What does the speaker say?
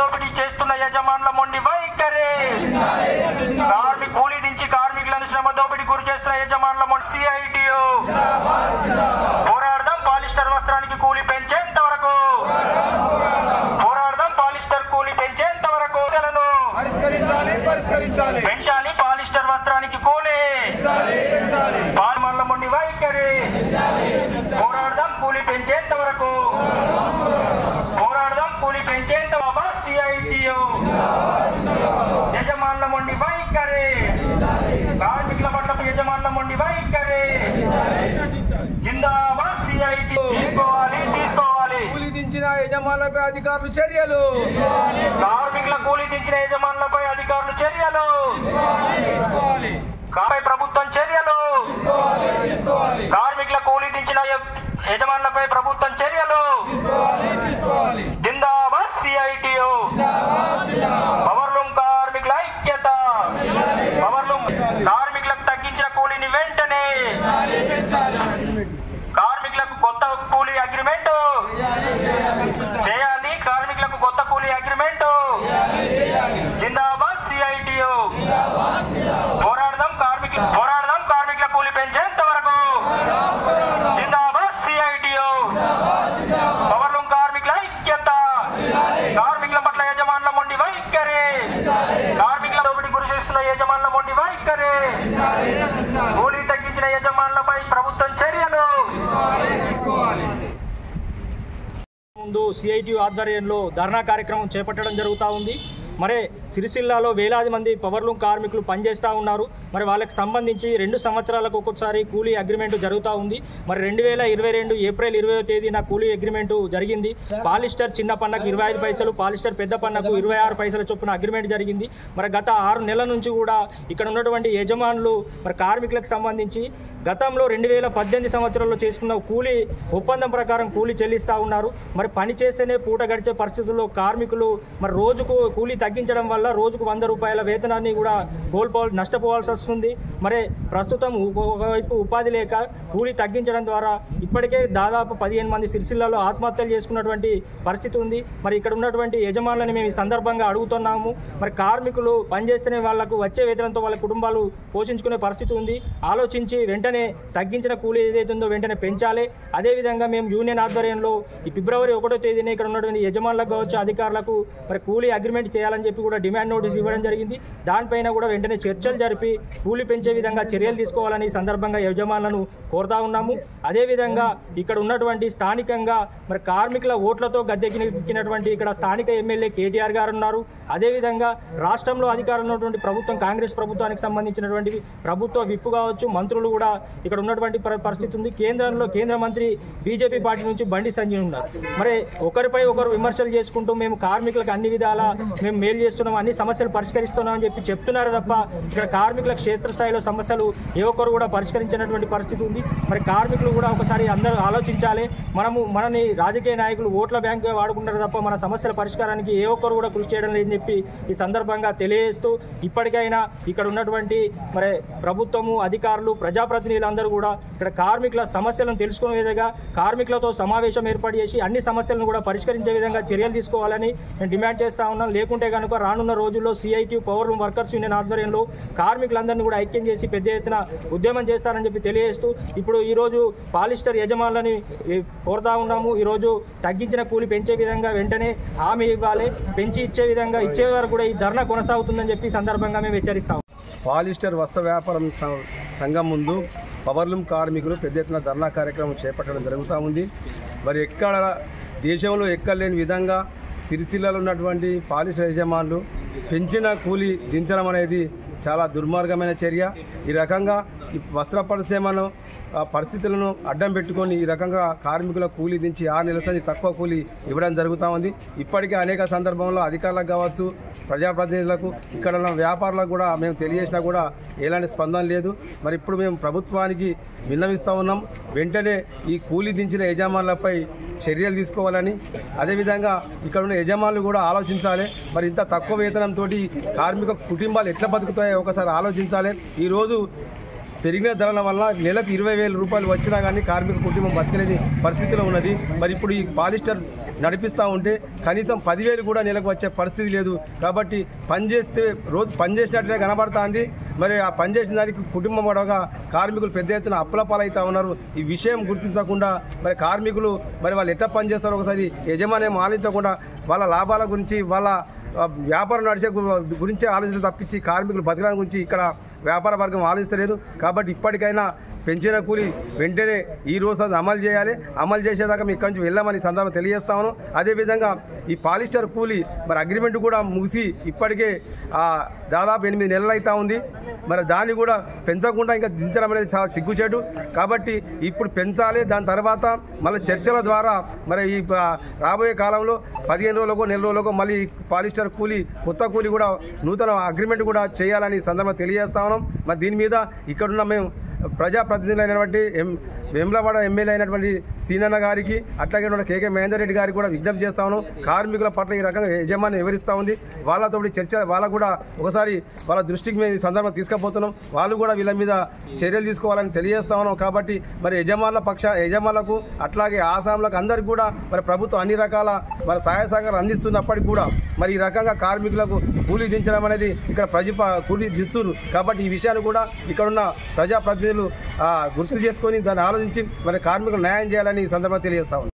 దోపిడీ చేస్తున్న యజమానుల మొండి వైఖరి, కూలీ దించి కార్మికులను శ్రమ దోపిడీ గురి చేస్తున్న యజమానుల మొండి సిఐటియు పోరాడదాం. పాలిస్టర్ వస్త్రానికి కూలీ పెంచేంత వరకు పోరాడదాం. పాలిస్టర్ కూలీ పెంచేంత వరకు పెంచాలి. పాలిస్టర్ వస్త్రానికి కూలీ యజమానుల మొండి వైఖరి, పోరాడదాం. కూలీ పెంచేంత వరకు పోరాడదాం. కూలీ పెంచేంత వరకు సిఐటియు యజమానుల మొండి వైఖరి, కార్మికుల పట్ల యజమానుల మొండి వైఖరి, జిందాబాద్ సిఐటియు. తీసుకోవాలి కూలీ దించిన యజమానులపై అధికారులు చర్యలు, కార్మికుల కూలీ దించిన యజమానులపై అధికారులు చర్యలు, ప్రభుత్వం చర్యలు, కార్మికుల కూలీ దించిన యజమానులపై ప్రభుత్వం చర్యలు. జిందాబాద్ సిఐటియు. పవర్లూమ్ కార్మికుల ఐక్యత. పవర్లూమ్ కార్మికులకు తగ్గించిన కూలీని వెంటనే, కార్మికులకు కొత్త కూలీ అగ్రిమెంట్ చేయాలి. కార్మికులకు కొత్త కూలీ అగ్రిమెంట్. జిందాబాద్ సిఐటియు. పోరాడదాం. కార్మికుల కూలీ పెంచేంత వరకు. జిందాబాద్ సిఐటియు. పవర్లూమ్ కార్మికుల ఐక్యత. కార్మికుల పట్ల యజమానుల మొండి వైఖరి, కార్మికుల దోపిడీ గురి చేస్తున్న యజమానుల మొండి వైఖరి, కూలీ తగ్గించిన యజమానులపై ప్రభుత్వం చర్యలు. ముందు సిఐటియు ఆధ్వర్యంలో ధర్నా కార్యక్రమం చేపట్టడం జరుగుతూ ఉంది. మరి సిరిసిల్లాలో వేలాది మంది పవర్లూమ్ కార్మికులు పనిచేస్తూ ఉన్నారు. మరి వాళ్ళకి సంబంధించి 2 సంవత్సరాలకు ఒక్కొక్కసారి కూలీ అగ్రిమెంట్ జరుగుతూ ఉంది. మరి 2022 ఏప్రిల్ 20వ తేదీన కూలీ అగ్రిమెంట్ జరిగింది. పాలిస్టర్ చిన్న పన్నకు 25 పైసలు, పాలిస్టర్ పెద్ద పన్నకు 26 పైసల చొప్పున అగ్రిమెంట్ జరిగింది. మరి గత 6 నెలల నుంచి కూడా ఇక్కడ ఉన్నటువంటి యజమానులు మరి కార్మికులకు సంబంధించి గతంలో 2018 సంవత్సరంలో చేసుకున్న కూలీ ఒప్పందం ప్రకారం కూలీ చెల్లిస్తూ ఉన్నారు. మరి పని చేస్తేనే పూట గడిచే పరిస్థితుల్లో కార్మికులు మరి రోజుకు కూలీ తగ్గించడం వల్ల రోజుకు 100 రూపాయల వేతనాన్ని కూడా నష్టపోవాల్సి వస్తుంది. మరి ప్రస్తుతం ఒకవైపు ఉపాధి లేక కూలీ తగ్గించడం ద్వారా ఇప్పటికే దాదాపు 15 మంది సిరిసిల్లాలో ఆత్మహత్యలు చేసుకున్నటువంటి పరిస్థితి ఉంది. మరి ఇక్కడ ఉన్నటువంటి యజమానులను మేము ఈ సందర్భంగా అడుగుతున్నాము. మరి కార్మికులు పనిచేస్తేనే వాళ్లకు వచ్చే వేతనంతో వాళ్ళ కుటుంబాలు పోషించుకునే పరిస్థితి ఉంది. ఆలోచించి వెంటనే తగ్గించిన కూలీ ఏదైతే ఉందో వెంటనే పెంచాలి. అదేవిధంగా మేము యూనియన్ ఆధ్వర్యంలో ఈ ఫిబ్రవరి 1వ తేదీన ఇక్కడ ఉన్నటువంటి యజమానులకు కావచ్చు అధికారులకు మరి కూలీ అగ్రిమెంట్ చేయాలని చెప్పి కూడా డిమాండ్ నోటీస్ ఇవ్వడం జరిగింది. దానిపైన కూడా వెంటనే చర్చలు జరిపి కూలీ పెంచే విధంగా చర్యలు తీసుకోవాలని ఈ సందర్భంగా యజమానులను కోరుతా ఉన్నాము. అదేవిధంగా ఇక్కడ ఉన్నటువంటి స్థానికంగా మరి కార్మికుల ఓట్లతో గద్దెక్కినటువంటి ఇక్కడ స్థానిక ఎమ్మెల్యే కేటీఆర్ గారు ఉన్నారు. అదేవిధంగా రాష్ట్రంలో అధికారం ఉన్నటువంటి ప్రభుత్వం కాంగ్రెస్ ప్రభుత్వానికి సంబంధించినటువంటి ప్రభుత్వ విప్పు కావచ్చు మంత్రులు కూడా ఇక్కడ ఉన్నటువంటి పరిస్థితి ఉంది. కేంద్ర మంత్రి బీజేపీ పార్టీ నుంచి బండి సంజయ్ ఉన్నారు. మరి ఒకరిపై ఒకరు విమర్శలు చేసుకుంటూ మేము కార్మికులకు అన్ని విధాలా మేము మేలు చేస్తున్నాం, అన్ని సమస్యలు పరిష్కరిస్తున్నాం అని చెప్పి చెప్తున్నారు తప్ప ఇక్కడ కార్మికుల క్షేత్రస్థాయిలో సమస్యలు ఏ ఒక్కరు కూడా పరిష్కరించినటువంటి పరిస్థితి ఉంది. మరి కార్మికులు కూడా ఒకసారి అందరూ ఆలోచించాలి. మనని రాజకీయ నాయకులు ఓట్ల బ్యాంకుగా వాడుకుంటారు తప్ప మన సమస్యల పరిష్కారానికి ఏ ఒక్కరు కూడా కృషి చేయడం లేదని చెప్పి ఈ సందర్భంగా తెలియజేస్తూ ఇప్పటికైనా ఇక్కడ ఉన్నటువంటి మరి ప్రభుత్వము అధికారులు ప్రజాప్రతినిధులందరూ కూడా ఇక్కడ కార్మికుల సమస్యలను తెలుసుకునే విధంగా కార్మికులతో సమావేశం ఏర్పాటు చేసి అన్ని సమస్యలను కూడా పరిష్కరించే విధంగా చర్యలు తీసుకోవాలని మేము డిమాండ్ చేస్తూ ఉన్నాం. లేకుంటే కనుక రానున్న రోజుల్లో సిఐటియు పవర్లూమ్ వర్కర్స్ యూనియన్ ఆధ్వర్యంలో కార్మికులందరినీ కూడా ఐక్యం చేసి పెద్ద ఎత్తున ఉద్యమం చేస్తారని చెప్పి తెలియజేస్తూ ఇప్పుడు ఈరోజు పాలిస్టర్ యజమానులని కోరుతా ఉన్నాము. ఈరోజు తగ్గించిన కూలి పెంచే విధంగా వెంటనే హామీ ఇవ్వాలి. పెంచి ఇచ్చే విధంగా ఇచ్చే వరకు కూడా ఈ ధర్నా కొనసాగుతుందని చెప్పి సందర్భంగా మేము హెచ్చరిస్తాము. పాలిస్టర్ వస్త్ర వ్యాపారం సంఘం ముందు పవర్లూమ్ కార్మికులు పెద్ద ఎత్తున ధర్నా కార్యక్రమం చేపట్టడం జరుగుతూ ఉంది. మరి ఎక్కడ దేశంలో ఎక్కలేని విధంగా సిరిసిల్లలో ఉన్నటువంటి పాలిస్టర్ యజమానులు పెంచిన కూలీ దించడం అనేది చాలా దుర్మార్గమైన చర్య. ఈ రకంగా ఈ వస్త్ర పరిశ్రమను పరిస్థితులను అడ్డం పెట్టుకొని ఈ రకంగా కార్మికుల కూలీ దించి 6 నెలల సంది తక్కువ కూలీ ఇవ్వడం జరుగుతూ ఉంది. ఇప్పటికే అనేక సందర్భంలో అధికారులకు కావచ్చు ప్రజాప్రతినిధులకు ఇక్కడ ఉన్న వ్యాపారులకు కూడా మేము తెలియజేసినా కూడా ఎలాంటి స్పందన లేదు. మరి ఇప్పుడు మేము ప్రభుత్వానికి విన్నవిస్తూ ఉన్నాం. వెంటనే ఈ కూలీ దించిన యజమానులపై చర్యలు తీసుకోవాలని, అదేవిధంగా ఇక్కడ ఉన్న యజమానులు కూడా ఆలోచించాలి. మరి ఇంత తక్కువ వేతనంతో కార్మిక కుటుంబాలు ఎట్లా బతుకుతాయో ఒకసారి ఆలోచించాలి. ఈరోజు పెరిగిన ధరల వల్ల నెలకు 20,000 రూపాయలు వచ్చినా కానీ కార్మిక కుటుంబం బతకలేని పరిస్థితిలో ఉన్నది. మరి ఇప్పుడు ఈ పాలిస్టర్ నడిపిస్తూ ఉంటే కనీసం 10,000 కూడా నెలకు వచ్చే పరిస్థితి లేదు. కాబట్టి పనిచేస్తే రోజు పనిచేసినట్టుగా కనబడుతుంది. మరి ఆ పనిచేసిన దానికి కుటుంబం పడగా కార్మికులు పెద్ద ఎత్తున అప్పుల పాలవుతూ ఉన్నారు. ఈ విషయం గుర్తించకుండా మరి కార్మికులు మరి వాళ్ళు ఎట్లా పనిచేస్తారో ఒకసారి యజమాని ఆలోచించకుండా వాళ్ళ లాభాల గురించి వాళ్ళ వ్యాపారం నడిచే గురించే ఆలోచన తప్పించి కార్మికులు బతకడానికి గురించి ఇక్కడ వ్యాపార వర్గం ఆలోచిస్తలేదు. కాబట్టి ఇప్పటికైనా పెంచిన కూలి వెంటనే ఈ రోజు అమలు చేయాలి. అమలు చేసేదాకా మీ ఇక్కడి నుంచి వెళ్ళామని సందర్భంగా తెలియజేస్తాను. అదేవిధంగా ఈ పాలిస్టర్ కూలి మరి అగ్రిమెంట్ కూడా ముగిసి ఇప్పటికే దాదాపు 8 నెలలు అవుతా ఉంది. మరి దాన్ని కూడా పెంచకుండా ఇంకా దించడం అనేది చాలా సిగ్గుచేటు. కాబట్టి ఇప్పుడు పెంచాలి. దాని తర్వాత మళ్ళీ చర్చల ద్వారా మరి ఈ రాబోయే కాలంలో 15 రోజులకో నెల రోజులకో మళ్ళీ పాలిస్టర్ కూలి కొత్త కూలి కూడా నూతన అగ్రిమెంట్ కూడా చేయాలని సందర్భంగా తెలియజేస్తా ఉన్నాం. మరి దీని మీద ఇక్కడున్న మేము ప్రజాప్రతినిధులైనటువంటి వేములవాడ ఎమ్మెల్యే అయినటువంటి సీనన్న గారికి అట్లాగే కేకే మహేందర్ రెడ్డి గారికి కూడా విజ్ఞప్తి చేస్తా ఉన్నాం. కార్మికుల పట్ల ఈ రకంగా యజమాని వివరిస్తూ ఉంది. వాళ్ళతో చర్చ వాళ్ళకు కూడా ఒకసారి వాళ్ళ దృష్టికి మేము ఈ సందర్భంగా తీసుకుపోతున్నాం. వాళ్ళు కూడా వీళ్ళ మీద చర్యలు తీసుకోవాలని తెలియజేస్తా ఉన్నాం. కాబట్టి మరి యజమానులకు అట్లాగే ఆసాములకు అందరికీ కూడా మరి ప్రభుత్వం అన్ని రకాల మరి సహాయ సహకారం అందిస్తున్నప్పటికీ కూడా మరి ఈ రకంగా కార్మికులకు కూలీ దించడం అనేది ఇక్కడ కూలీ దిస్తున్నారు. కాబట్టి ఈ విషయాన్ని కూడా ఇక్కడున్న ప్రజాప్రతినిధులు గుర్తు చేసుకొని దాన్ని ఆలోచించి మరి కార్మికులు న్యాయం చేయాలని ఈ సందర్భంగా తెలియజేస్తా ఉన్నాం.